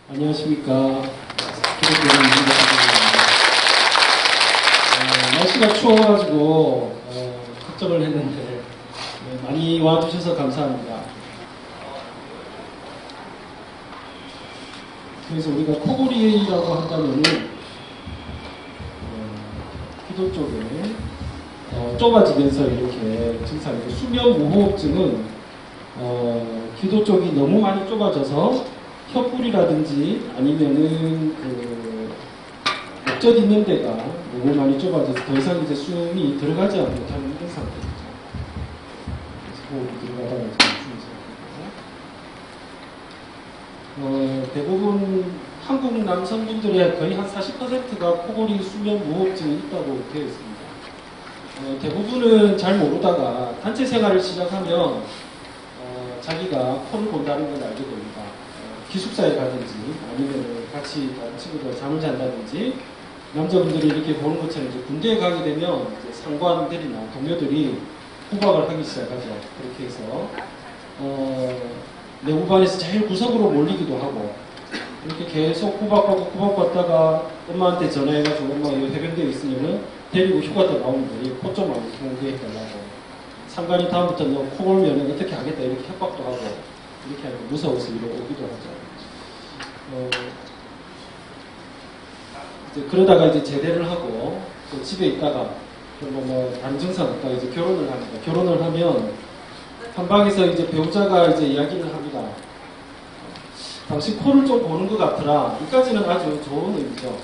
안녕하십니까. 날씨가 추워가지고 걱정을 했는데 많이 와주셔서 감사합니다. 그래서 우리가 코골이라고 한다면은 기도 쪽에 좁아지면서 이렇게 증상이고, 수면 무호흡증은 기도 쪽이 너무 많이 좁아져서 혀뿔이라든지 아니면은 목젖 있는 데가 너무 많이 좁아져서 더 이상 이제 숨이 들어가지 못하는 이런 상태죠. 그래서 호흡이 들어가다가 이제 숨이 대부분 한국 남성분들의 거의 한 40%가 코골이 수면 무호흡증이 있다고 되어 있습니다. 대부분은 잘 모르다가 단체 생활을 시작하면 자기가 코를 본다는 걸 알게 됩니다. 기숙사에 가든지 아니면 같이 다른 친구들 잠을 잔다든지, 남자분들이 이렇게 보는 것처럼 이제 군대에 가게 되면 이제 상관들이나 동료들이 후박을 하기 시작하죠. 그렇게 해서 내후반에서 제일 구석으로 몰리기도 하고, 이렇게 계속 후박받다가 엄마한테 전화해가지고 엄마 여기 해병대에 있으면은 데리고 휴가 때 나오는데 코 좀 많이 통계해달라고, 상관이 다음부터 너 코 골면 어떻게 하겠다 이렇게 협박도 하고, 이렇게 하니까 무서워서 이러기도 하죠. 이제 그러다가 이제 제대를 하고 또 집에 있다가 다른 증상 없다가 이제 결혼을 합니다. 결혼을 하면 한 방에서 이제 배우자가 이제 이야기를 합니다. 당신 코를 좀 보는 것 같더라. 이까지는 아주 좋은 의미죠.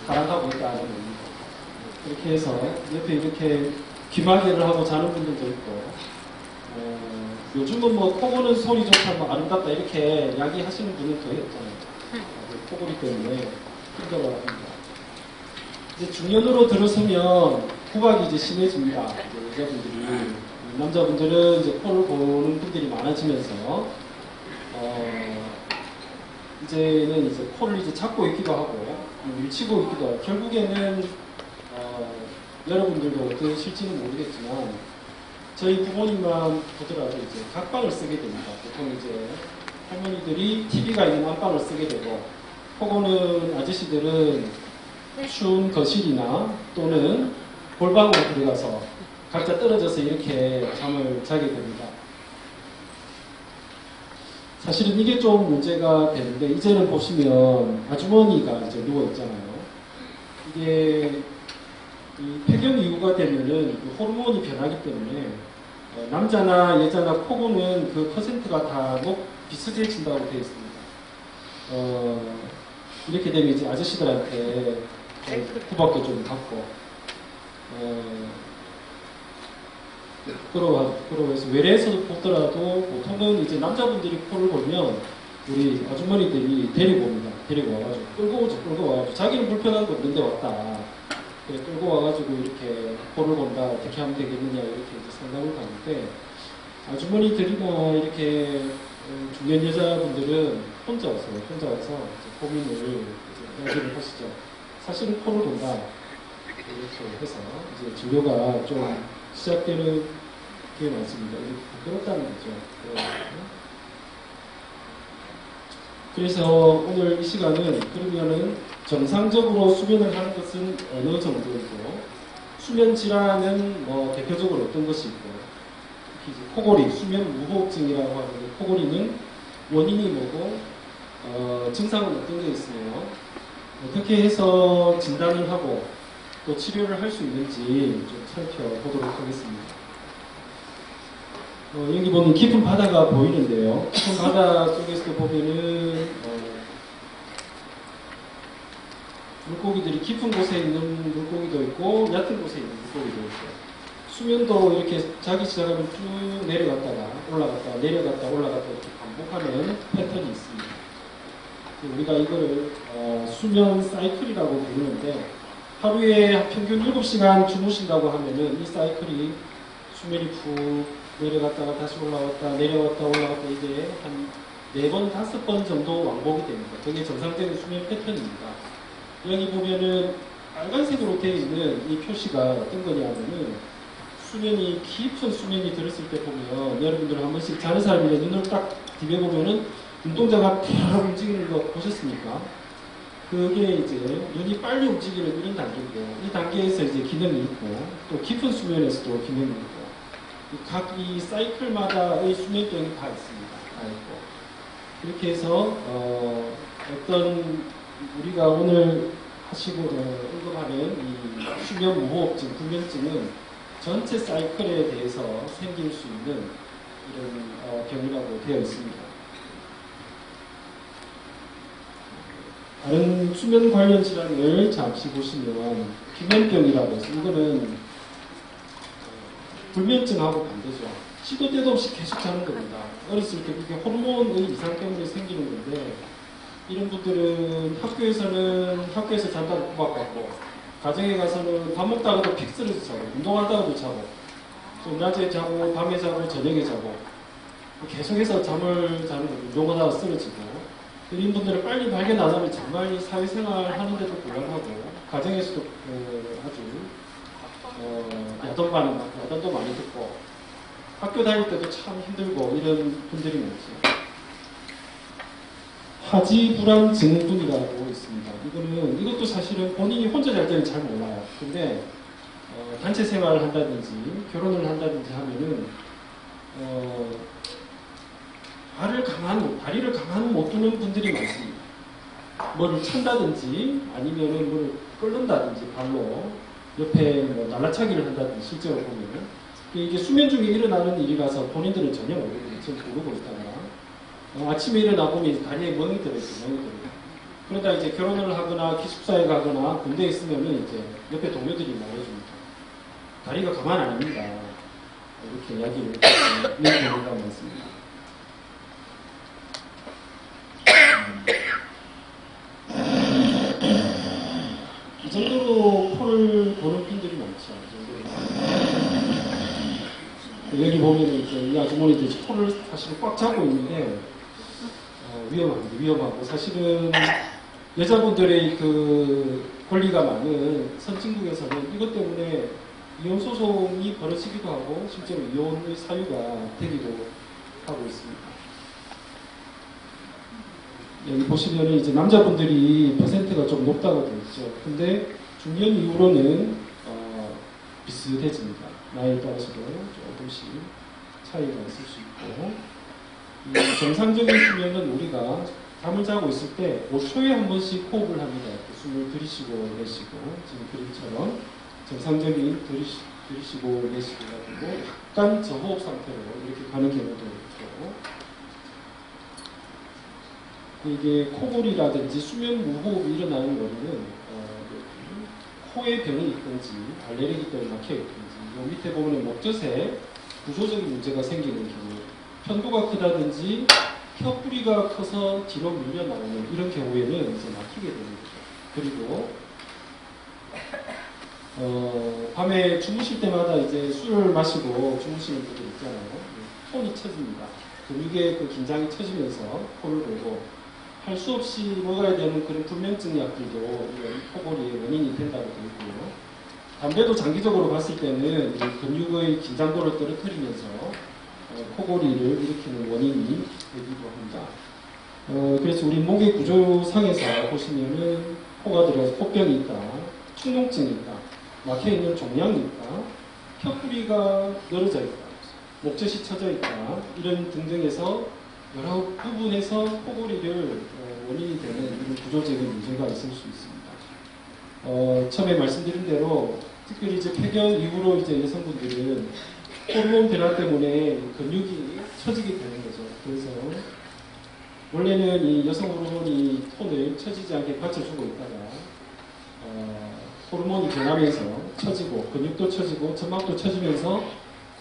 사랑하고 있다는 의미. 그렇게 해서 옆에 이렇게 귀마개를 하고 자는 분들도 있고, 요즘은 뭐 코 고는 소리 좋다, 뭐 아름답다 이렇게 이야기하시는 분은 거의 없잖아요. 코골이 때문에 힘들어합니다. 이제 중년으로 들어서면 후박이 이제 심해집니다. 이제 여자분들이, 남자분들은 이제 코를 고는 분들이 많아지면서 이제는 이제 코를 이제 잡고 있기도 하고 밀치고 있기도 하고, 결국에는 여러분들도 어떠실지는 모르겠지만 저희 부모님만 보더라도 이제 각방을 쓰게 됩니다. 보통 이제 할머니들이 TV가 있는 안방을 쓰게 되고, 코고는 아저씨들은 추운 거실이나 또는 골방으로 들어가서 각자 떨어져서 이렇게 잠을 자게 됩니다. 사실은 이게 좀 문제가 되는데, 이제는 보시면 아주머니가 이제 누워있잖아요. 이게 이 폐경 이후가 되면은 그 호르몬이 변하기 때문에 남자나 여자나 코고는 그 퍼센트가 다 비슷해진다고 되어 있습니다. 이렇게 되면 이제 아저씨들한테 후박도 좀 받고 부끄러워해서 외래에서도 보더라도 보통은 이제 남자분들이 코를 골면 우리 아주머니들이 데리고 옵니다. 데리고 와가지고 끌고 와가지고 자기는 불편한 거 없는데 왔다. 그래, 끌고 와가지고 이렇게 코를 본다, 어떻게 하면 되겠느냐 이렇게 이제 상담을 하는데, 아주머니들이나 이렇게 중년 여자분들은 혼자 와서 이제 고민을 이제 이야기를 하시죠. 사실은 코를 본다 이렇게 해서 이제 진료가 좀 시작되는 게 많습니다. 부끄럽다는 거죠. 그래서 오늘 이 시간은 그러면은 정상적으로 수면을 하는 것은 어느 정도이고, 수면 질환은 뭐 대표적으로 어떤 것이 있고, 특히 이제 코골이, 수면 무호흡증이라고 하는데 코골이는 원인이 뭐고, 증상은 어떤 게 있으며, 어떻게 해서 진단을 하고 또 치료를 할 수 있는지 좀 살펴보도록 하겠습니다. 여기 보면 깊은 바다가 보이는데요. 깊은 바다 쪽에서 보면은 물고기들이 깊은 곳에 있는 물고기도 있고 얕은 곳에 있는 물고기도 있고, 수면도 이렇게 자기 시작하면 쭉 내려갔다가 올라갔다가 내려갔다가 올라갔다가 이렇게 반복하는 패턴이 있습니다. 우리가 이거를 수면 사이클이라고 부르는데, 하루에 평균 7시간 주무신다고 하면은 이 사이클이 수면이 푹 내려갔다가 다시 올라갔다 내려갔다 올라갔다 이게 한 4번, 5번 정도 왕복이 됩니다. 그게 정상적인 수면 패턴입니다. 여기 보면은 빨간색으로 되어 있는 이 표시가 어떤 거냐면은, 수면이 깊은 수면이 들었을 때 보면 여러분들 한 번씩 자는 사람이 눈을 딱 뒤벼보면은 눈동자가 팍 움직이는 거 보셨습니까? 그게 이제 눈이 빨리 움직이는 이런 단계고, 이 단계에서 이제 기능이 있고, 또 깊은 수면에서도 기능이 있고, 각 이 사이클마다의 수면병이 다 있습니다. 다 있고. 이렇게 해서, 어떤 우리가 오늘 하시고 언급하는 이 수면 무호흡증, 불면증은 전체 사이클에 대해서 생길 수 있는 이런 병이라고 되어 있습니다. 다른 수면 관련 질환을 잠시 보시면 기면병이라고 해서 이거는 불면증하고 반대죠. 시도 때도 없이 계속 자는 겁니다. 어렸을 때 이게 호르몬의 이상 때문에 생기는 건데 이런 분들은 학교에서 잔다고 구박받고 가정에 가서는 밥 먹다가도 픽 쓰러져 자고 운동하다가도 자고 좀 낮에 자고 밤에 자고 저녁에 자고 계속해서 잠을 자는 거죠. 운동하다가 쓰러지고 이런 분들을 빨리 발견 안 하면 정말 사회생활 하는데도 곤란하고 가정에서도 아주 야단도 많이 듣고 학교 다닐 때도 참 힘들고 이런 분들이 많죠. 하지불안 증후군이라고 있습니다. 이것도 사실은 본인이 혼자 잘 때는 잘 몰라요. 근데 단체 생활을 한다든지 결혼을 한다든지 하면은 다리를 가만 못 두는 분들이 많습니다. 뭐를 찬다든지 아니면은 뭐를 끓는다든지 발로 옆에 뭐 날라차기를 한다든지 실제로 보면 이게 수면 중에 일어나는 일이라서 본인들은 전혀 모르거든요. 지금 모르고 있다가 아침에 일어나 보면 다리에 멍이 들어있어요. 그러다 이제 결혼을 하거나 기숙사에 가거나 군대에 있으면은 이제 옆에 동료들이 말해줍니다. 다리가 가만 안 합니다. 이렇게 이야기를 하는 경우가 많습니다. 이 정도로 코를 고는 분들이 많죠. 여기 보면 이제 이 아주머니들이 코를 사실 꽉 잡고 있는데 위험하고 사실은 여자분들의 그 권리가 많은 선진국에서는 이것 때문에 이혼 소송이 벌어지기도 하고 실제로 이혼의 사유가 되기도 하고 있습니다. 여기 보시면 이제 남자분들이 퍼센트가 좀 높다고 되어 있죠. 근데 중년 이후로는 비슷해집니다. 나이에 따라서도 조금씩 차이가 있을 수 있고 이 정상적인 수면은 우리가 잠을 자고 있을 때 5초에 한 번씩 호흡을 합니다. 숨을 들이쉬고 내쉬고 지금 그림처럼 정상적인 들이쉬고 내쉬고 가지고 약간 저호흡 상태로 이렇게 가는 경우도 있고 이게 코골이라든지 수면 무호흡이 일어나는 원인은 코에 병이 있든지 알레르기 때문에 막혀 있든지 요 밑에 보면 목젖에 구조적인 문제가 생기는 경우 편도가 크다든지 혀 뿌리가 커서 뒤로 밀려 나오는 이런 경우에는 이제 막히게 되는 거죠. 그리고 밤에 주무실 때마다 이제 술을 마시고 주무시는 분들 있잖아요. 톤이 쳐집니다. 근육의 그 긴장이 쳐지면서 코를 골고 할 수 없이 먹어야 되는 그런 불면증 약들도 이런 코골이의 원인이 된다고 되어 있고요. 담배도 장기적으로 봤을 때는 근육의 긴장도를 떨어뜨리면서 코골이를 일으키는 원인이 되기도 합니다. 그래서 우리 목의 구조상에서 보시면은 코가 들어서 코병이 있다, 축농증이 있다, 막혀있는 종양이 있다, 혀뿌리가 늘어져 있다, 목젖이 처져 있다, 이런 등등에서 여러 부분에서 코골이를 원인이 되는 이런 구조적인 문제가 있을 수 있습니다. 처음에 말씀드린 대로 특별히 이제 폐경 이후로 이제 여성분들은 호르몬 변화 때문에 근육이 처지게 되는 거죠. 그래서 원래는 이 여성 호르몬이 톤을 처지지 않게 받쳐주고 있다가 호르몬이 변하면서 처지고 근육도 처지고 점막도 처지면서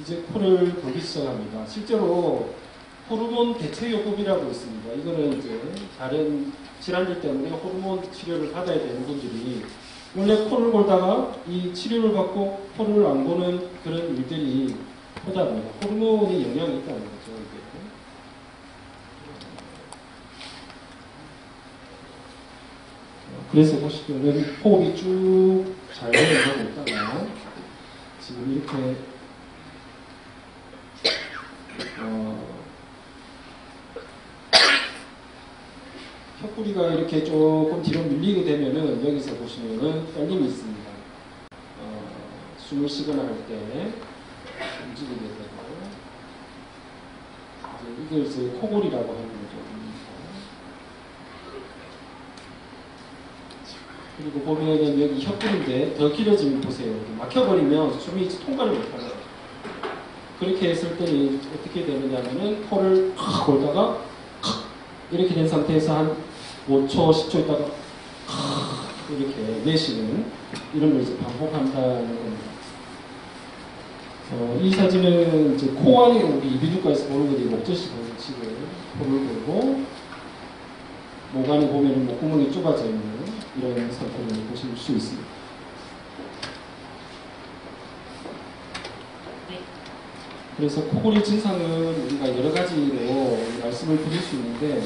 이제 코를 골기 시작합니다. 실제로 호르몬 대체요법이라고 있습니다. 이거는 이제 다른 질환들 때문에 호르몬 치료를 받아야 되는 분들이 원래 코를 골다가 이 치료를 받고 코를 안 고는 그런 일들이 하다 보니까 호르몬이 영향이 있다는 거죠. 이게. 그래서 보시면은 호흡이 쭉 잘 흘러가고 있다가 지금 이렇게 옆구리가 이렇게 조금 뒤로 밀리게 되면은 여기서 보시면은 떨림이 있습니다. 숨을 쉬거나 할 때 움직이게 되고, 이걸 이제 코골이라고 하는 거죠. 그리고 보면은 여기 혀뿔인데 더 길어지면 보세요. 막혀버리면 숨이 통과를 못하죠. 그렇게 했을 때는 어떻게 되느냐면은 코를 칵 골다가 이렇게 된 상태에서 한 5초, 10초 있다가 이렇게 내쉬는 이런 걸 이제 반복한다는 겁니다. 이 사진은 이제 코 안에 우리 이비인후과에서 보는 건데 목젖이 방식을 코를 보고 목 안에 보면 목구멍이 좁아져 있는 이런 상태를 보실 수 있습니다. 그래서 코골이 증상은 우리가 여러 가지로 말씀을 드릴 수 있는데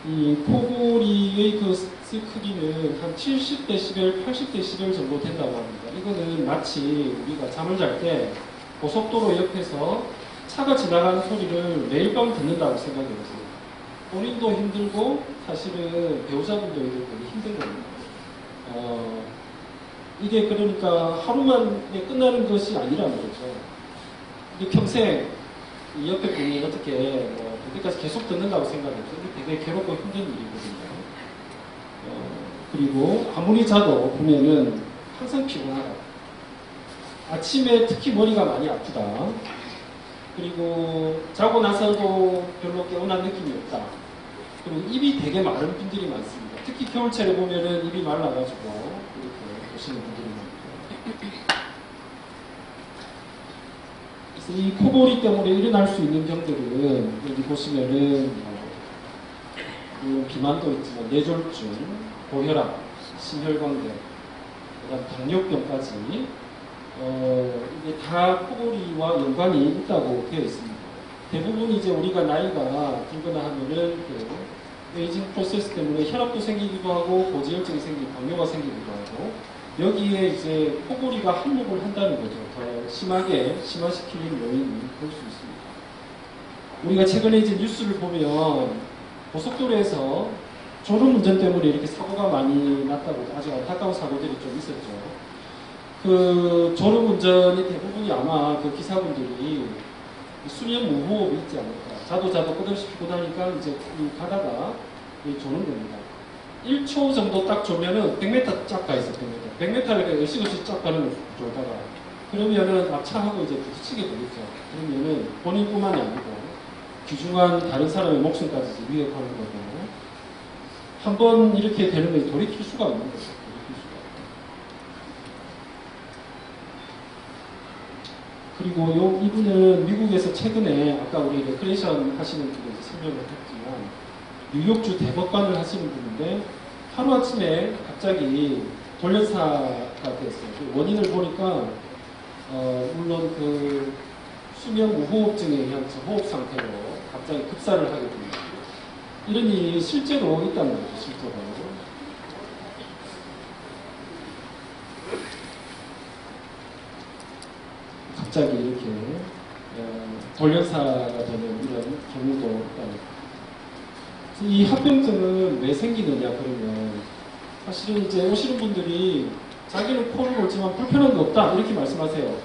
이 코골이의 그 크기는 한 70데시벨, 80데시벨 정도 된다고 합니다. 이거는 마치 우리가 잠을 잘 때 고속도로 옆에서 차가 지나가는 소리를 매일 밤 듣는다고 생각해보세요. 본인도 힘들고 사실은 배우자분도 되게 힘든 겁니다. 이게 그러니까 하루만에 끝나는 것이 아니라는 거죠. 근데 평생 이 옆에 분이 어떻게 그때까지 계속 듣는다고 생각해요. 이게 되게 괴롭고 힘든 일이거든요. 그리고 아무리 자도 보면은 항상 피곤하다. 아침에 특히 머리가 많이 아프다. 그리고 자고 나서도 별로 개운한 느낌이 없다. 그리고 입이 되게 마른 분들이 많습니다. 특히 겨울철에 보면은 입이 말라가지고 이렇게 보시는 분들이 많고요. 그래서 이 코골이 때문에 일어날 수 있는 병들은 여기 보시면은 비만도 있지만 뇌졸중, 고혈압, 심혈관계, 그다음 당뇨병까지 이게 다 코골이와 연관이 있다고 되어 있습니다. 대부분 이제 우리가 나이가 들거나 하면은 그 에이징 프로세스 때문에 혈압도 생기기도 하고 고지혈증이 생기고 당뇨가 생기기도 하고 여기에 이제 코골이가 한몫을 한다는 거죠. 더 심하게 심화시키는 요인이 볼 수 있습니다. 우리가 최근에 이제 뉴스를 보면 고속도로에서 졸음운전 때문에 이렇게 사고가 많이 났다고 아주 안타까운 사고들이 좀 있었죠. 그 졸음운전이 대부분이 아마 그 기사분들이 수면 무호흡이 있지 않을까. 자도 끝없이 피고 나니까 이제 가다가 조는 겁니다. 1초 정도 딱 조면은 100m 쫙 가 있어, 100m. 100m를 의식없이 쫙 가는 걸 졸다가. 그러면은 앞차하고 이제 부딪히게 되겠죠. 그러면은 본인뿐만이 아니고 귀중한 다른 사람의 목숨까지 위협하는 거고. 한번 이렇게 되는 건 돌이킬 수가 없는 거죠. 그리고 이분은 미국에서 최근에 아까 우리 레크레이션 하시는 분이 설명을 했지만 뉴욕주 대법관을 하시는 분인데 하루아침에 갑자기 돌연사가 됐어요. 그 원인을 보니까 물론 그 수면 무호흡증에 의한 저호흡 상태로 갑자기 급사를 하게 됩니다. 이런 일이 실제로 있다는 거죠. 실제로. 갑자기 이렇게 돌연사가 되는 이런 경우도 있다는. 이 합병증은 왜 생기느냐 그러면 사실은 이제 오시는 분들이 자기는 코를 골지만 불편한 게 없다 이렇게 말씀하세요.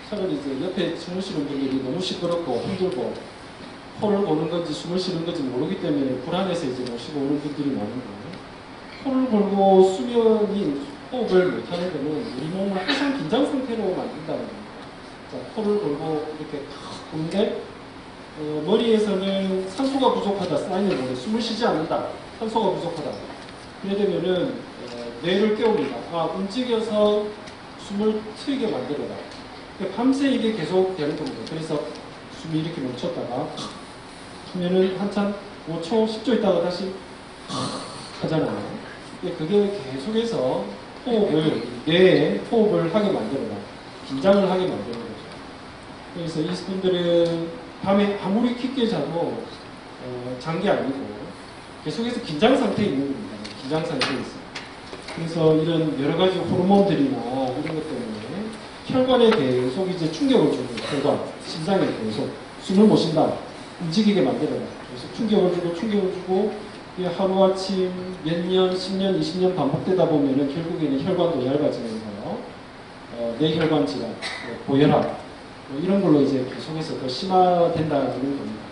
차라리 이제 옆에 주무시는 분들이 너무 시끄럽고 힘들고 코를 고는 건지 숨을 쉬는 건지 모르기 때문에 불안해서 이제 모시고 오는 분들이 많은데 코를 골고 수면이 호흡을 못하는 데는 우리 몸을 항상 긴장 상태로 만든다는 겁니다. 자, 코를 골고 이렇게 탁 보는데 머리에서는 산소가 부족하다 사인을 보내 숨을 쉬지 않는다 산소가 부족하다 그래 되면은 뇌를 깨웁니다. 움직여서 숨을 트이게 만들어라. 밤새 이게 계속 되는 겁니다. 그래서 숨이 이렇게 멈췄다가 하면은 한참 5초 10초 있다가 다시 하잖아요. 그게 계속해서 뇌에 호흡을 하게 만들어라. 긴장을 하게 만드는 거죠. 그래서 이분들은 밤에 아무리 깊게 자도 잔 게 아니고 계속해서 긴장 상태에 있는 겁니다. 긴장 상태에 있어요. 그래서 이런 여러 가지 호르몬들이나 이런 것 때문에 혈관에 계속 이제 충격을 주는 혈관, 심장에 계속 숨을 못 쉰다. 움직이게 만들어요. 그래서 충격을 주고 이게 하루아침 몇 년, 10년, 20년 반복되다 보면은 결국에는 혈관도 얇아지면서 뇌혈관 질환, 고혈압 이런 걸로 이제 계속해서 더 심화된다는 겁니다.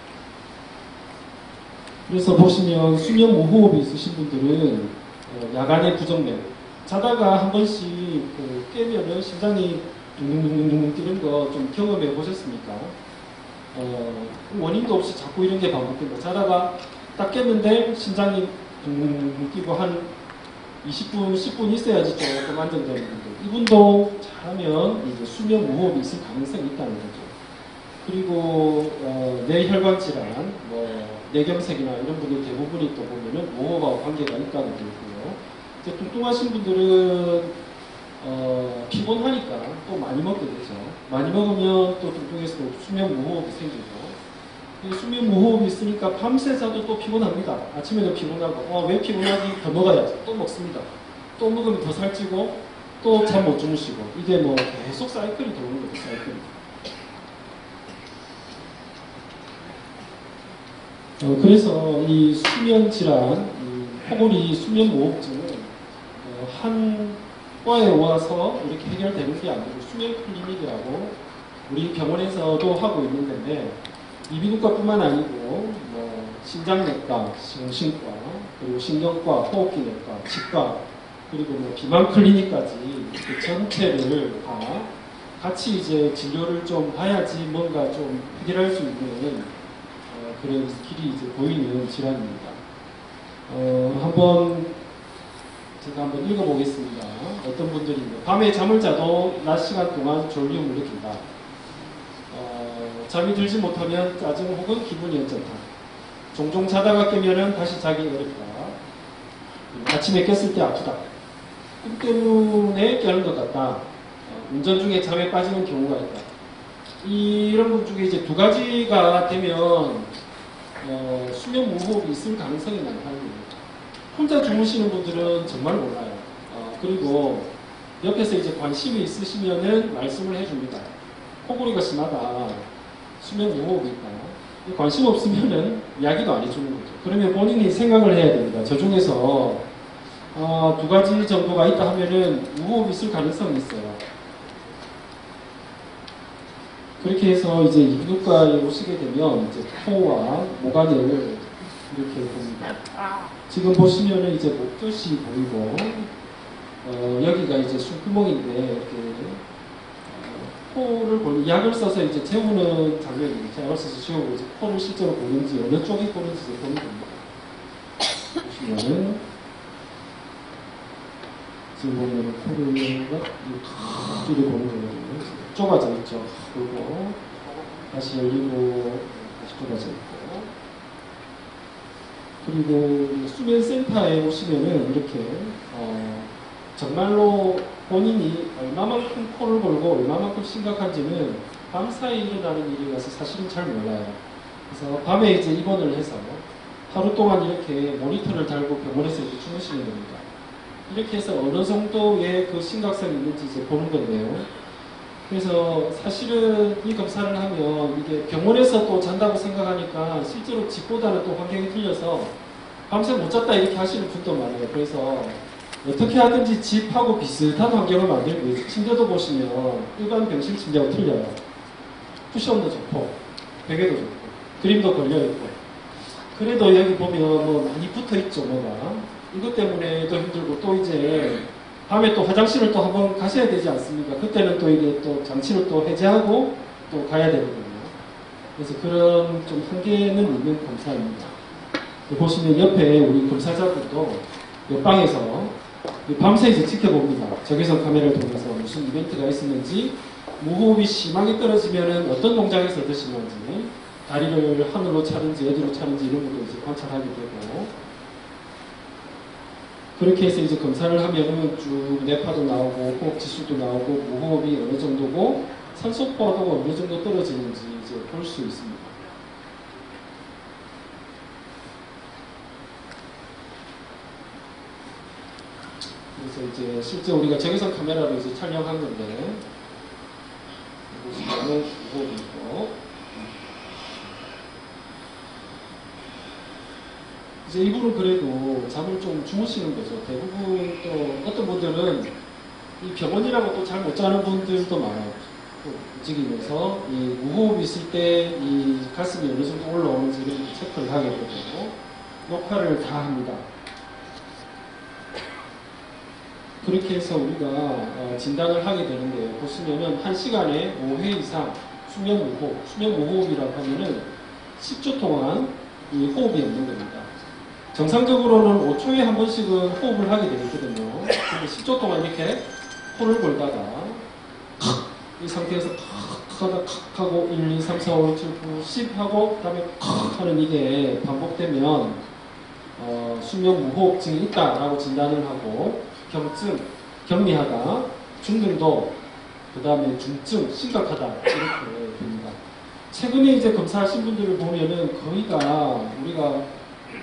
그래서 보시면 수면 무호흡이 있으신 분들은 야간에 부정맥 자다가 한 번씩 깨면은 심장이 둥둥둥둥 뛰는 거 좀 경험해 보셨습니까? 원인도 없이 자꾸 이런 게 반복된다. 자다가 딱 깼는데 심장이 둥둥둥 뛰고 한 20분, 10분 있어야지 조금 안정되는 분들. 이분도 잘하면 이제 수면 무호흡이 있을 가능성이 있다는 거죠. 그리고 뇌혈관 질환, 뇌경색이나 이런 분들 대부분이 또 보면은 무호흡하고 관계가 있다고 되어 있고요. 이제 뚱뚱하신 분들은 피곤하니까 또 많이 먹게 되죠. 많이 먹으면 또 뚱뚱해서 수면 무호흡이 생기고. 수면 무호흡이 있으니까 밤새 자도 또 피곤합니다. 아침에도 피곤하고 왜 피곤하지? 더 먹어야지. 또 먹습니다. 또 먹으면 더 살찌고 또 잠 못 주무시고 이게 뭐 계속 사이클이 도는 거죠. 사이클이. 그래서 이 수면 질환, 코골이 수면 무호흡증은 한 과에 와서 이렇게 해결되는 게 아니고 수면 클리닉이라고 우리 병원에서도 하고 있는 데인데 이비인후과뿐만 아니고 심장내과, 정신과, 그리고 신경과, 호흡기내과, 치과, 그리고 비만 클리닉까지 그 전체를 다 같이 이제 진료를 좀 봐야지 뭔가 좀 해결할 수 있는 그런 길이 이제 보이는 질환입니다. 제가 한번 읽어보겠습니다. 어떤 분들이 밤에 잠을 자도 낮 시간 동안 졸림을 느낀다. 잠이 들지 못하면 짜증 혹은 기분이 언짢다. 종종 자다가 깨면은 다시 자기 어렵다. 아침에 깼을 때 아프다. 꿈 때문에 깨는 것 같다. 운전 중에 잠에 빠지는 경우가 있다. 이런 것 중에 이제 두 가지가 되면 수면 무호흡이 있을 가능성이 많다는 겁니다. 혼자 주무시는 분들은 정말 몰라요. 그리고 옆에서 이제 관심이 있으시면은 말씀을 해줍니다. 코골이가 심하다. 수면 무호흡이 있다. 관심 없으면은 이야기도 안 해주는 거죠. 그러면 본인이 생각을 해야 됩니다. 저 중에서 두 가지 정도가 있다 하면은 무호흡이 있을 가능성이 있어요. 그렇게 해서 이제 이비인후과에 오시게 되면 이제 코와 모관을 이렇게 봅니다. 지금 보시면은 이제 목젖이 보이고 여기가 이제 숨구멍인데 이렇게 코를 보는 약을 써서 이제 재우는 장면입니다. 약을 써서 재우고 이제 코를 실제로 보는지 어느 쪽이 보는지 이제 보는 겁니다. 보시면은 지금 보면 코를 이렇게 보는 거거든요. 좁아져 있죠. 그리고 다시 열리고 다시 좁아져 있고. 그리고 수면 센터에 오시면은 이렇게 정말로 본인이 얼마만큼 코를 골고 얼마만큼 심각한지는 밤 사이에 일어나는 일이라서 사실은 잘 몰라요. 그래서 밤에 이제 입원을 해서 하루 동안 이렇게 모니터를 달고 병원에서 이제 주무시는 겁니다. 이렇게 해서 어느 정도의 그 심각성이 있는지 이제 보는 건데요. 그래서 사실은 이 검사를 하면 이게 병원에서 또 잔다고 생각하니까 실제로 집보다는 또 환경이 틀려서 밤새 못 잤다 이렇게 하시는 분도 많아요. 그래서 어떻게 하든지 집하고 비슷한 환경을 만들고 있어요. 침대도 보시면 일반 병실 침대하고 틀려요. 쿠션도 좋고 베개도 좋고 그림도 걸려있고 그래도 여기 보면 많이 붙어있죠. 뭐가 이것 때문에도 힘들고 또 이제 밤에 또 화장실을 또 한번 가셔야 되지 않습니까? 그때는 또 이게 또 장치를 또 해제하고 또 가야 되거든요. 그래서 그런 좀 한계는 있는 검사입니다. 보시면 옆에 우리 검사자분도 옆방에서 밤새 이제 지켜봅니다. 적외선 카메라를 통해서 무슨 이벤트가 있었는지, 무호흡이 심하게 떨어지면은 어떤 동작에서 드시는지, 다리를 하늘로 차는지 어디로 차는지 이런 것도 이제 관찰하게 되고, 그렇게 해서 이제 검사를 하면은 쭉 뇌파도 나오고 호흡 지수도 나오고 무호흡이 어느 정도고 산소 포화도가 어느 정도 떨어지는지 이제 볼 수 있습니다. 그래서 이제 실제 우리가 적외선 카메라로 이제 촬영한 건데 보시면은 무호흡이 있고 이제 이분은 그래도 잠을 좀 주무시는 거죠. 대부분 또 어떤 분들은 이 병원이라고 또 잘 못 자는 분들도 많아요. 또 움직이면서 이 무호흡이 있을 때 이 가슴이 어느 정도 올라오는지를 체크를 하게 되고 녹화를 다 합니다. 그렇게 해서 우리가 진단을 하게 되는데요. 보시면은 1시간에 5회 이상 수면 무호흡, 수면 무호흡이라고 하면은 10초 동안 이 호흡이 없는 겁니다. 정상적으로는 5초에 한 번씩은 호흡을 하게 되거든요. 근데 10초 동안 이렇게 코를 골다가 이 상태에서 칵 하다 칵 하고 1, 2, 3, 4, 5, 6, 7, 8, 10 하고 그다음에 칵 하는 이게 반복되면 수면 무호흡증이 있다라고 진단을 하고 경증, 경미하다, 중등도, 그 다음에 중증, 심각하다 이렇게 됩니다. 최근에 이제 검사하신 분들을 보면은 거의가 우리가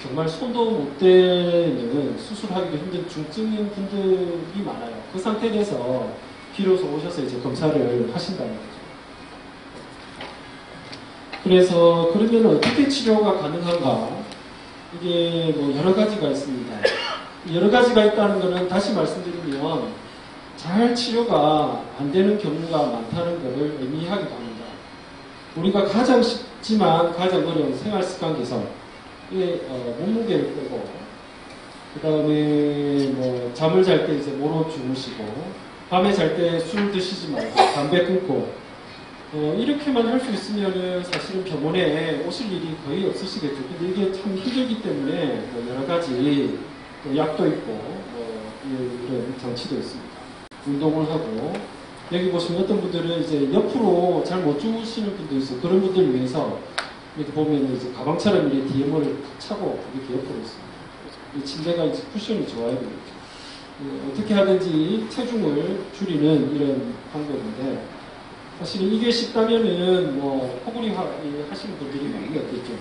정말 손도 못 대는 수술하기도 힘든 중증인 분들이 많아요. 그 상태에서 비로소 오셔서 이제 검사를 하신다는 거죠. 그래서 그러면 어떻게 치료가 가능한가? 이게 뭐 여러 가지가 있습니다. 여러 가지가 있다는 것은 다시 말씀드리면 잘 치료가 안 되는 경우가 많다는 것을 의미하기도 합니다. 우리가 가장 쉽지만 가장 어려운 생활습관 개선, 몸무게를 빼고, 그 다음에 뭐 잠을 잘 때 이제 모로 주무시고, 밤에 잘 때 술 드시지 말고 담배 끊고, 이렇게만 할 수 있으면은 사실은 병원에 오실 일이 거의 없으시겠죠. 근데 이게 참 힘들기 때문에 뭐 여러 가지 약도 있고 이런 장치도 있습니다. 운동을 하고 여기 보시면 어떤 분들은 이제 옆으로 잘 못 주무시는 분도 있어요. 그런 분들을 위해서 이렇게 보면 이제 가방처럼 이렇게 DM을 차고 이렇게 옆으로 있습니다. 이 침대가 이제 쿠션이 좋아야 되겠죠. 어떻게 하든지 체중을 줄이는 이런 방법인데 사실 이게 쉽다면은 뭐 코골이 하시는 분들이 많이 없겠죠.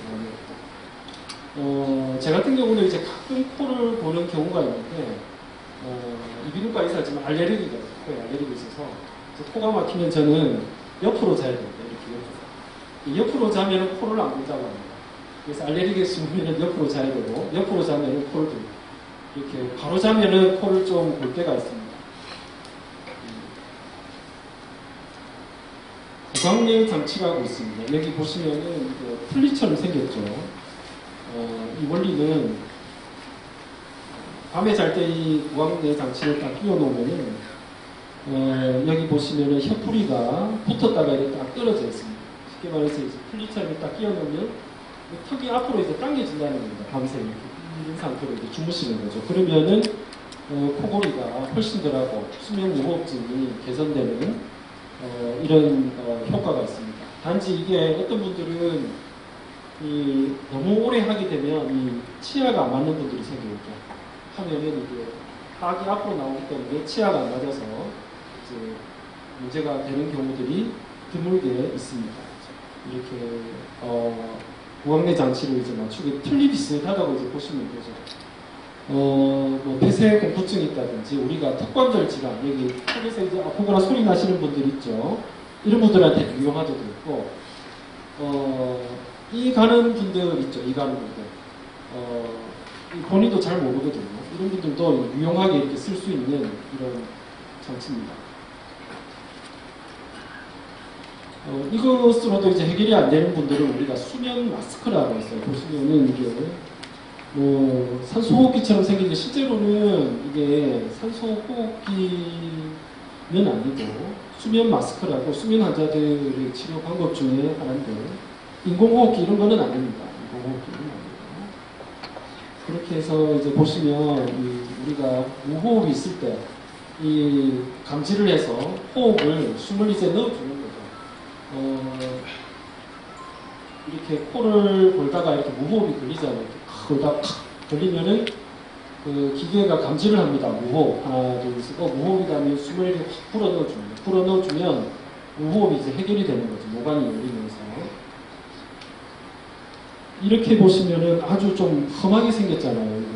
제 같은 경우는 이제 가끔 코를 고는 경우가 있는데 이비인후과 의사지만 알레르기가 있어요. 코에 알레르기가 있어서 코가 막히면 저는 옆으로 자야 됩니다. 이렇게 옆으로 자면 코를 안 골다고 합니다. 그래서 알레르기가 있으면 옆으로 자야 되고 옆으로 자면 코를 들고 이렇게 바로 자면은 코를 좀 골 때가 있습니다. 구강내 장치라고 있습니다. 여기 보시면은 풀리처럼 생겼죠. 이 원리는 밤에 잘 때 이 구강내 장치를 딱 끼워 놓으면은 여기 보시면은 혀풀이가 붙었다가 이렇게 딱 떨어져 있습니다. 쉽게 말해서 이제 풀리처럼 딱 끼워 놓으면 턱이 앞으로 이제 당겨진다는 겁니다. 밤새 이렇게 이런 상태로 이제 주무시는 거죠. 그러면은 코골이가 훨씬 덜하고 수면 무호흡증이 개선되는 이런 효과가 있습니다. 단지 이게 어떤 분들은 너무 오래 하게 되면 이 치아가 안 맞는 분들이 생기죠. 하면은 이게 하악이 앞으로 나오기 때문에 치아가 안 맞아서 이제 문제가 되는 경우들이 드물게 있습니다. 이렇게 구강내 장치를 이제 맞추기 틀리 비슷하다고 이제 보시면 되죠. 뭐 폐쇄 공포증이 있다든지 우리가 턱관절 질환, 여기 턱에서 이제 아프거나 소리 나시는 분들 있죠. 이런 분들한테 유용하도 있고, 이 가는 분들 있죠. 이 가는 분들. 본인도 잘 모르거든요. 이런 분들도 유용하게 이렇게 쓸 수 있는 이런 장치입니다. 이것으로도 이제 해결이 안 되는 분들은 우리가 수면 마스크라고 했어요. 보시면은 이게 뭐 산소호흡기처럼 생기는데 실제로는 이게 산소호흡기는 아니고 수면 마스크라고 수면 환자들의 치료 방법 중에 하나인데 인공호흡기 이런 거는 아닙니다. 인공호흡기는 아니고 그렇게 해서 이제 보시면 우리가 무호흡이 있을 때 이 감지를 해서 호흡을 숨을 이제 넣어주는 거죠. 이렇게 코를 골다가 이렇게 무호흡이 걸리잖아요. 골다가 걸리면은 그 기계가 감지를 합니다. 무호흡. 하나, 둘, 셋. 무호흡이다 하면 숨을 이렇게 확 불어 넣어줍니다. 불어 넣어주면 무호흡이 이제 해결이 되는 거죠. 모관이 열리면서. 이렇게 보시면은 아주 좀 험하게 생겼잖아요. 이거.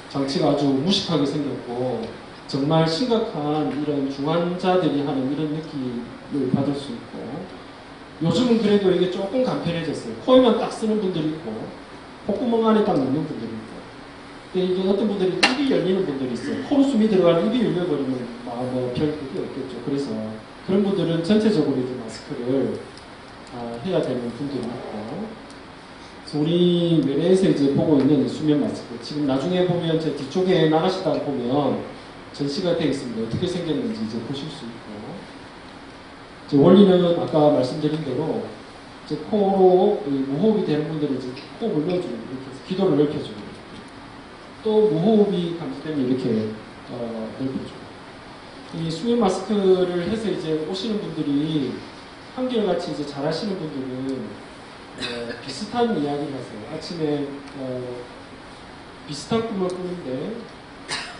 장치가 아주 무식하게 생겼고, 정말 심각한 이런 중환자들이 하는 이런 느낌을 받을 수 있고, 요즘은 그래도 이게 조금 간편해졌어요. 코에만 딱 쓰는 분들이 있고, 콧구멍 안에 딱 넣는 분들이 있고, 근데 이게 어떤 분들이 입이 열리는 분들이 있어요. 코로 숨이 들어가는 입이 열려버리면 별 그게 없겠죠. 그래서 그런 분들은 전체적으로 이제 마스크를 해야 되는 분들이 있고, 그래서 우리 외래에서 이제 보고 있는 수면 마스크, 지금 나중에 보면 제 뒤쪽에 나가시다 보면 전시가 되어 있습니다. 어떻게 생겼는지 이제 보실 수 있고, 이제 원리는 아까 말씀드린 대로 이제 코로 무호흡이 되는 분들은 이제 호흡을 넣어주고 이렇게 해서 기도를 넓혀주고, 또 무호흡이 감지되면 이렇게 넓혀주고. 이 수면 마스크를 해서 이제 오시는 분들이 한결같이 이제 잘 하시는 분들은 비슷한 이야기를 하세요. 아침에 비슷한 꿈을 꾸는데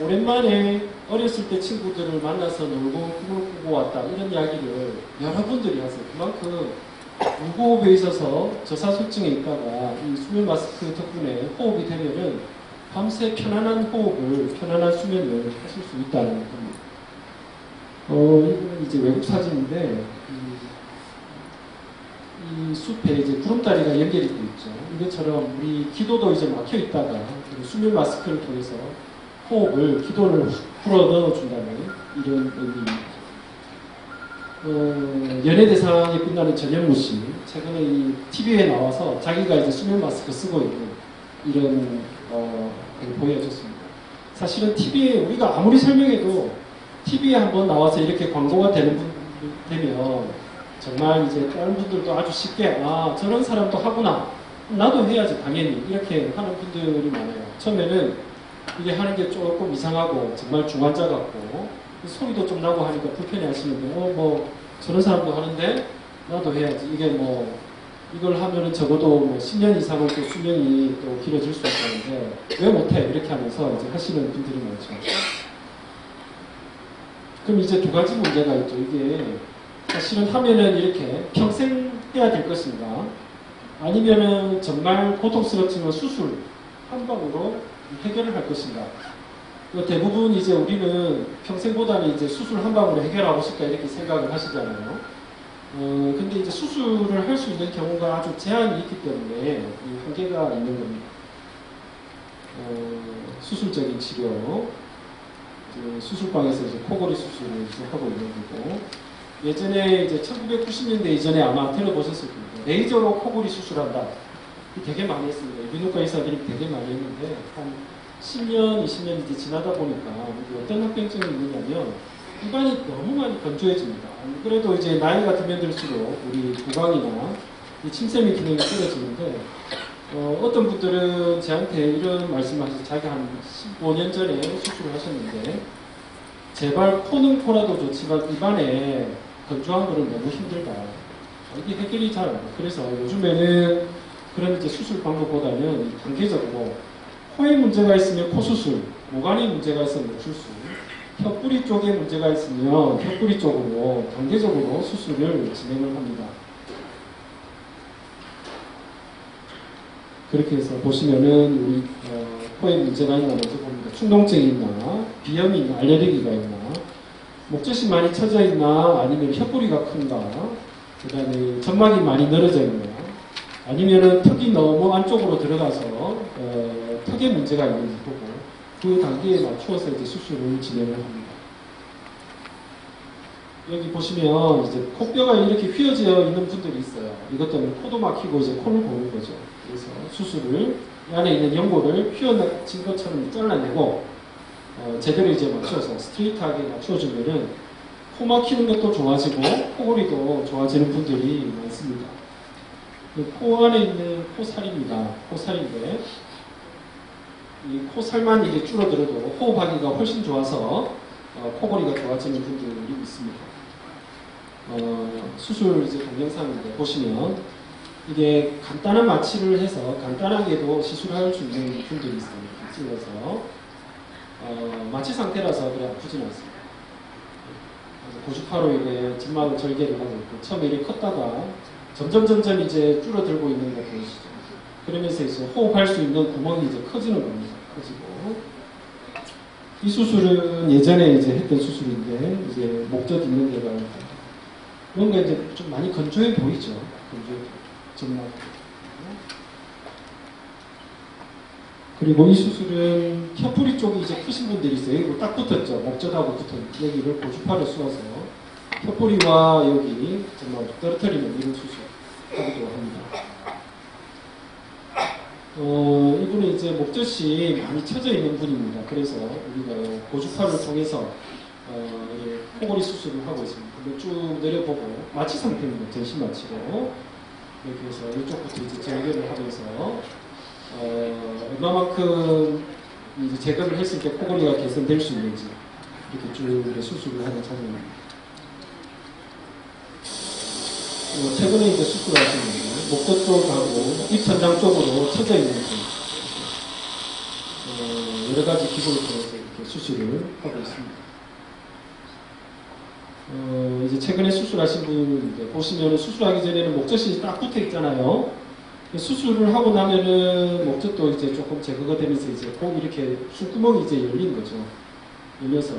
오랜만에 어렸을 때 친구들을 만나서 놀고 꿈을 꾸고 왔다, 이런 이야기를 여러분들이 하세요. 그만큼 무호흡에 있어서 저사소증에 있다가 이 수면 마스크 덕분에 호흡이 되면은 밤새 편안한 호흡을, 편안한 수면을 하실 수 있다는 겁니다. 이거는 이제 외국 사진인데, 이 숲에 이제 구름다리가 연결이 되어 있죠. 이것처럼 우리 기도도 이제 막혀 있다가 수면 마스크를 통해서 호흡을, 기도를 풀어 넣어준다는 이런 의미입니다. 연예대상이 끝나는 전현무 씨, 최근에 이 TV에 나와서 자기가 이제 수면 마스크 쓰고 있는 이런 걸 보여줬습니다. 사실은 TV에 우리가 아무리 설명해도 TV에 한번 나와서 이렇게 광고가 되면 정말 이제 다른 분들도 아주 쉽게 저런 사람도 하구나, 나도 해야지 당연히, 이렇게 하는 분들이 많아요. 처음에는 이게 하는 게 조금 이상하고 정말 중환자 같고 소리도 좀 나고 하니까 불편해 하시는데 뭐 저런 사람도 하는데 나도 해야지, 이게 뭐 이걸 하면은 적어도 뭐 10년 이상은 또 수명이 또 길어질 수 있다는데 왜 못해, 이렇게 하면서 이제 하시는 분들이 많죠. 그럼 이제 두 가지 문제가 있죠. 이게 사실은 하면은 이렇게 평생 해야 될 것인가, 아니면은 정말 고통스럽지만 수술 한 방으로 해결을 할 것인가. 대부분 이제 우리는 평생보다는 이제 수술 한 방으로 해결하고 싶다, 이렇게 생각을 하시잖아요. 근데 이제 수술을 할 수 있는 경우가 아주 제한이 있기 때문에 한계가 있는 겁니다. 수술적인 치료, 수술방에서 이제 코골이 수술을 이제 하고 있는 거고, 예전에 이제 1990년대 이전에 아마 들어보셨을 겁니다. 레이저로 코골이 수술한다. 되게 많이 했습니다. 이비인후과 의사들이 되게 많이 했는데 한 10년, 20년 이제 지나다 보니까 어떤 합병증이 있느냐면 입안이 너무 많이 건조해집니다. 그래도 이제 나이가 들면 들수록 우리 구강이나 이 침샘의 기능이 떨어지는데 어떤 분들은 저한테 이런 말씀을 하셔서 자기 한 15년 전에 수술을 하셨는데 제발 코는 코라도 좋지만 입안에 건조한 거는 너무 힘들다. 이게 해결이 잘 안 돼요. 그래서 요즘에는 그런 이제 수술 방법보다는 단계적으로 코에 문제가 있으면 코 수술, 모관에 문제가 있으면 목 수술, 혀뿌리 쪽에 문제가 있으면 혀뿌리 쪽으로 단계적으로 수술을 진행을 합니다. 그렇게 해서 보시면은 우리 코에 문제가 있나 먼저 봅니다. 충동증이 있나, 비염이 있나, 알레르기가 있나, 목젖이 많이 처져 있나, 아니면 혀뿌리가 큰가, 그 다음에 점막이 많이 늘어져 있나, 아니면은 턱이 너무 안쪽으로 들어가서 턱에 문제가 있는지 보고 그 단계에 맞추어서 이제 수술을 진행을 합니다. 여기 보시면 이제 코뼈가 이렇게 휘어져 있는 분들이 있어요. 이것 때문에 코도 막히고 이제 코를 고는 거죠. 그래서 수술을 이 안에 있는 연골을 휘어진 것처럼 잘라내고 제대로 이제 맞춰서 스트레이트하게 맞춰주면은 코 막히는 것도 좋아지고 코골이도 좋아지는 분들이 많습니다. 코 안에 있는 코살입니다. 코살인데 이 코살만 이게 줄어들어도 호흡하기가 훨씬 좋아서 코골이가 좋아지는 분들이 있습니다. 수술 이제 동영상인데 보시면 이게 간단한 마취를 해서 간단하게도 시술할 수 있는 분들이 있어요. 찔러서 마취 상태라서 그래 아프진 않습니다. 고주파로 이게 점막을 절개를 하고 있고 처음에 이렇게 컸다가 점점 이제 줄어들고 있는 거 보이시죠? 그러면서 이제 호흡할 수 있는 구멍이 이제 커지는 겁니다. 커지고 이 수술은 예전에 이제 했던 수술인데 이제 목젖 있는 데가 뭔가 이제 좀 많이 건조해 보이죠? 건조해 점막. 그리고 이 수술은 혀뿌리 쪽이 이제 크신 분들이 있어요. 여기 딱 붙었죠. 목젖하고 붙은 여기를 고주파를 쏘아서 혀뿌리와 여기 정말 떨어뜨리는 이런 수술하기도 합니다. 이분은 이제 목젖이 많이 처져 있는 분입니다. 그래서 우리가 고주파를 통해서 코골이 수술을 하고 있습니다. 쭉 내려보고 마취 상태입니다. 전신 마취로 이렇게 해서 이쪽부터 이제 절개를 하면서 얼마만큼 이제 제거를 했을 때 코골이가 개선될 수 있는지 이렇게 쭉 수술을 하는 장면입니다. 최근에 이제 수술하신 분은 목젖 쪽하고 입천장 쪽으로 처져 있는 분, 여러 가지 기구를 통해서 이렇게 수술을 하고 있습니다. 이제 최근에 수술하신 분 보시면 수술하기 전에는 목젖이 딱 붙어 있잖아요. 수술을 하고 나면은 목젖도 이제 조금 제거가 되면서 이제 꼭 이렇게 숨구멍이 이제 열린 거죠. 열려서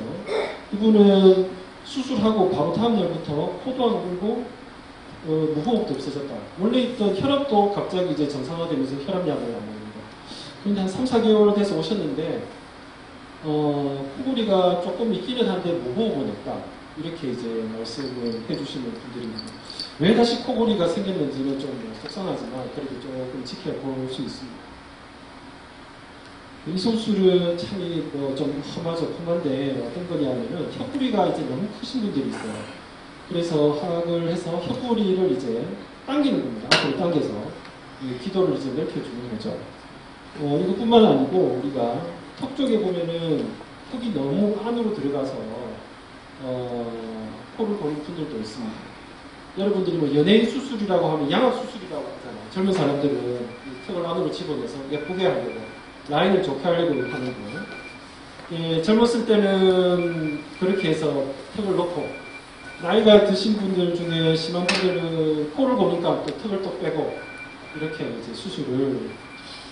이분은 수술하고 바로 다음 날부터 코도 안 골고 무호흡도 없어졌다. 원래 있던 혈압도 갑자기 이제 정상화되면서 혈압약을 안 먹는다. 그런데 한 3, 4개월 돼서 오셨는데 코골이가 조금 있기는 한데 무호흡은 없다. 이렇게 이제 말씀을 해주시는 분들입니다. 왜 다시 코골이가 생겼는지는 좀 속상하지만 그래도 조금 지켜볼 수 있습니다. 이 수술은 참 좀 험한데 어떤 거냐면은 혀뿌리가 이제 너무 크신 분들이 있어요. 그래서 하악을 해서 혀뿌리를 이제 당기는 겁니다. 앞으로 당겨서 기도를 이제 넓혀주는 거죠. 이것뿐만 아니고 우리가 턱 쪽에 보면은 턱이 너무 안으로 들어가서 코를 고는 분들도 있습니다. 여러분들이 뭐 연예인 수술이라고 하면 양악 수술이라고 하잖아요. 젊은 사람들은 턱을 안으로 집어내서 예쁘게 하려고 라인을 좋게 하려고 하는 거예요. 젊었을 때는 그렇게 해서 턱을 놓고 나이가 드신 분들 중에 심한 분들은 코를 고니까 또 턱을 또 빼고 이렇게 이제 수술을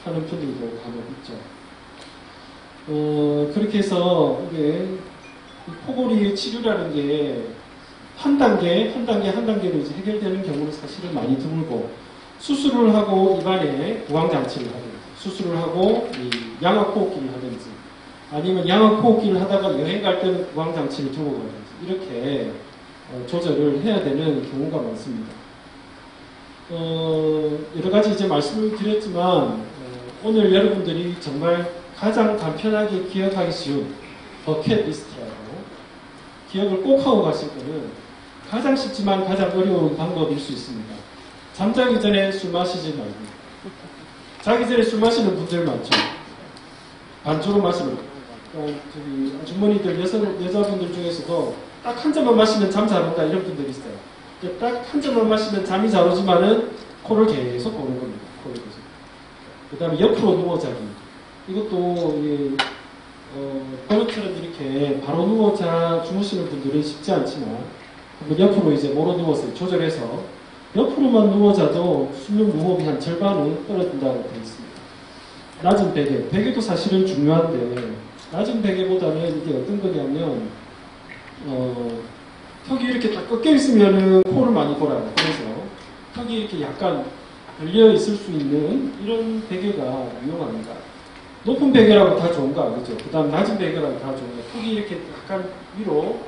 하는 분들도 간혹 있죠. 그렇게 해서 이게 코골이 치료라는 게 한 단계로 이제 해결되는 경우는 사실은 많이 드물고 수술을 하고 입안에 구강장치를 하든지 수술을 하고 이 양압호흡기를 하든지 아니면 양압호흡기를 하다가 여행 갈 때는 구강장치를 두고 가든지 이렇게 조절을 해야 되는 경우가 많습니다. 여러 가지 이제 말씀을 드렸지만 오늘 여러분들이 정말 가장 간편하게 기억하기 쉬운 버킷리스트라고 기억을 꼭 하고 가실 거는 가장 쉽지만 가장 어려운 방법일 수 있습니다. 잠자기 전에 술 마시지 말고 자기 전에 술 마시는 분들 많죠. 반주로 마시는 저기 아주머니들 여자분들 중에서도 딱 한 잔만 마시면 잠 잘 온다 이런 분들이 있어요. 딱 한 잔만 마시면 잠이 잘 오지만은 코를 계속 고는 겁니다. 코를 계속. 그 다음에 옆으로 누워 자기. 이것도 번호처럼 이렇게 바로 누워 주무시는 분들은 쉽지 않지만 옆으로 이제 모로 누워서 조절해서 옆으로만 누워 자도 수면 무호흡이 한 절반은 떨어진다고 되어 있습니다. 낮은 베개도 사실은 중요한데 낮은 베개보다는 이게 어떤 거냐면 턱이 이렇게 딱 꺾여 있으면은 코를 많이 골아요. 그래서 턱이 이렇게 약간 열려 있을 수 있는 이런 베개가 유용합니다. 높은 베개라고 다 좋은 거 아니죠. 그 다음 낮은 베개라고 다 좋은 거. 턱이 이렇게 약간 위로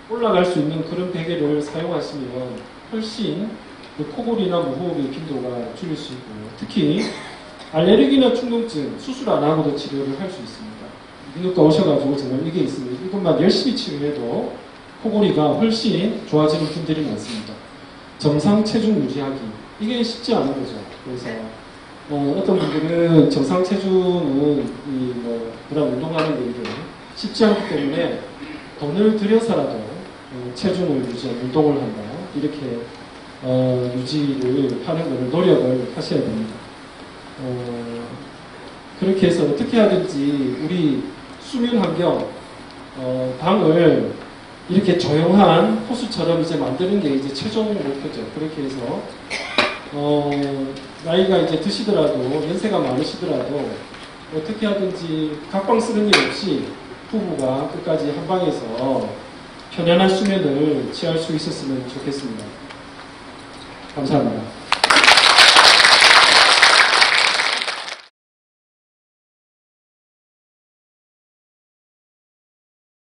올라갈 수 있는 그런 베개를 사용하시면 훨씬 코골이나 무호흡의 빈도가 줄일 수 있고 특히 알레르기나 충동증 수술 안 하고도 치료를 할 수 있습니다. 비누과 오셔가지고 정말 이게 있으면 이것만 열심히 치료해도 코골이가 훨씬 좋아지는 분들이 많습니다. 정상 체중 유지하기 이게 쉽지 않은 거죠. 그래서 어떤 분들은 정상 체중은 그런 운동하는 일이 쉽지 않기 때문에 돈을 들여서라도 체중을 유지하는 운동을 한다 이렇게 유지를 하는 것을 노력을 하셔야 됩니다. 그렇게 해서 어떻게 하든지 우리 수면 환경 방을 이렇게 조용한 호수처럼 이제 만드는 게 이제 최종 목표죠. 그렇게 해서 나이가 이제 드시더라도 연세가 많으시더라도 어떻게 하든지 각방 쓰는 일 없이 부부가 끝까지 한 방에서 편안한 수면을 취할 수 있었으면 좋겠습니다. 감사합니다.